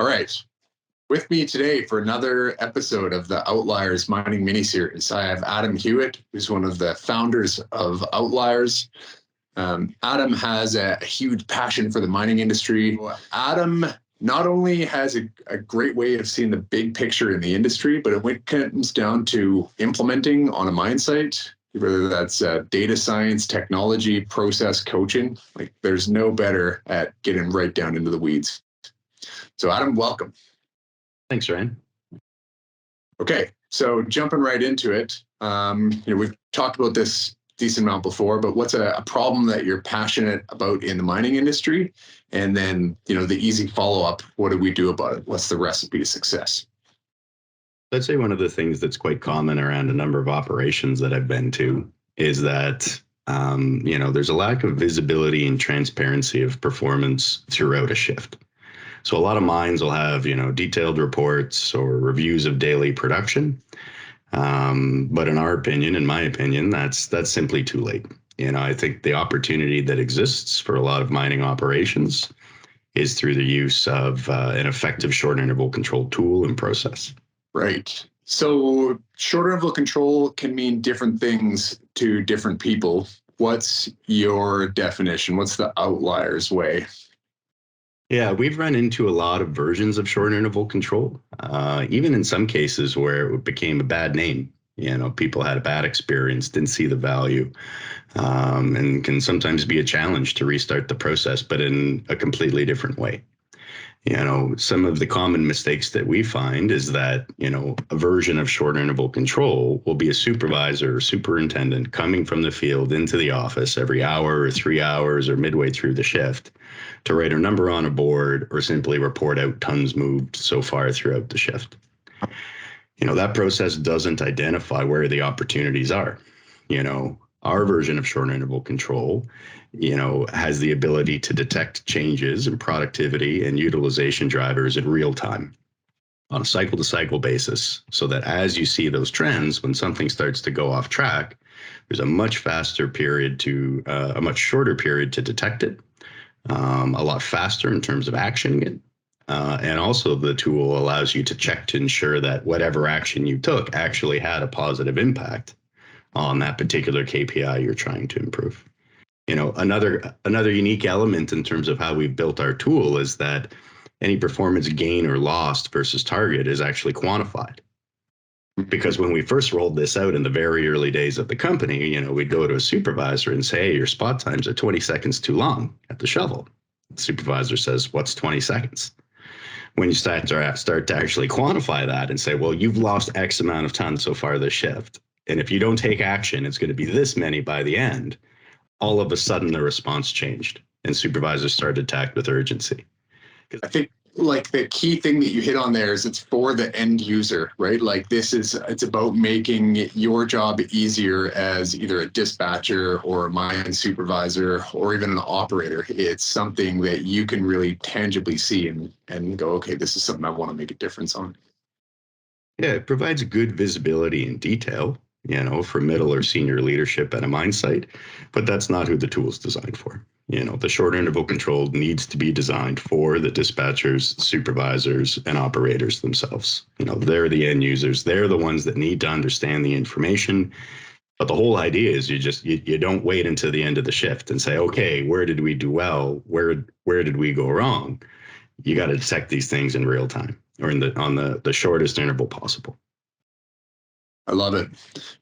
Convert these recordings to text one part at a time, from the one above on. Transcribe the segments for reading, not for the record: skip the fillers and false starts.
All right. With me today for another episode of the Outliers mining miniseries, I have Adam Hewitt, who's one of the founders of Outliers. Adam has a huge passion for the mining industry. Adam not only has a great way of seeing the big picture in the industry, but when it comes down to implementing on a mine site, whether that's data science, technology, process coaching, like there's no better at getting right down into the weeds. So Adam, welcome. Thanks, Ryan. Okay, so jumping right into it, we've talked about this decent amount before, but what's a problem that you're passionate about in the mining industry? And then, the easy follow-up, what do we do about it? What's the recipe to success? I'd say one of the things that's quite common around a number of operations that I've been to is that, there's a lack of visibility and transparency of performance throughout a shift. So a lot of mines will have, detailed reports or reviews of daily production. But in my opinion, that's simply too late. I think the opportunity that exists for a lot of mining operations is through the use of an effective short interval control tool and process. Right. So short interval control can mean different things to different people. What's your definition? What's the Outliers way? Yeah, we've run into a lot of versions of short interval control, even in some cases where it became a bad name. People had a bad experience, didn't see the value, and can sometimes be a challenge to restart the process, but in a completely different way. Some of the common mistakes that we find is that, a version of short interval control will be a supervisor or superintendent coming from the field into the office every hour or 3 hours or midway through the shift to write a number on a board or simply report out tons moved so far throughout the shift. That process doesn't identify where the opportunities are. Our version of short interval control, has the ability to detect changes in productivity and utilization drivers in real time on a cycle to cycle basis, so that as you see those trends, when something starts to go off track, there's a much shorter period to detect it, a lot faster in terms of actioning it. And also the tool allows you to check to ensure that whatever action you took actually had a positive impact on that particular KPI you're trying to improve. Another unique element in terms of how we've built our tool is that any performance gain or lost versus target is actually quantified. Because when we first rolled this out in the very early days of the company, we'd go to a supervisor and say, hey, your spot times are 20 seconds too long at the shovel. The supervisor says, what's 20 seconds? When you start to actually quantify that and say, well, you've lost X amount of tons so far this shift, and if you don't take action, it's going to be this many by the end. All of a sudden, the response changed and supervisors started to act with urgency. I think the key thing that you hit on there is it's for the end user, right? It's about making your job easier as either a dispatcher or a mine supervisor or even an operator. It's something that you can really tangibly see and go, okay, this is something I want to make a difference on. Yeah, it provides good visibility and detail, for middle or senior leadership at a mine site, but that's not who the tool is designed for. The short interval control needs to be designed for the dispatchers, supervisors, and operators themselves. They're the end users. They're the ones that need to understand the information. But the whole idea is you don't wait until the end of the shift and say, okay, where did we do well? Where did we go wrong? You got to detect these things in real time or on the shortest interval possible. I love it.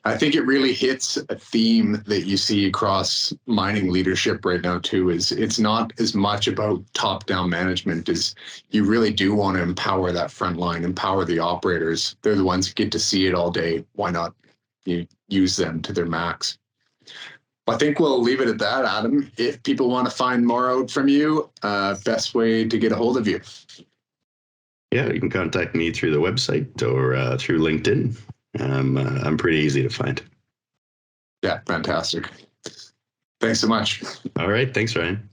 I think it really hits a theme that you see across mining leadership right now too, is it's not as much about top-down management as you really do want to empower that front line, empower the operators. They're the ones who get to see it all day. Why not use them to their max? I think we'll leave it at that, Adam. If people want to find more out from you, best way to get a hold of you. Yeah, you can contact me through the website or through LinkedIn. I'm pretty easy to find. Yeah, fantastic. Thanks so much. All right. Thanks, Ryan.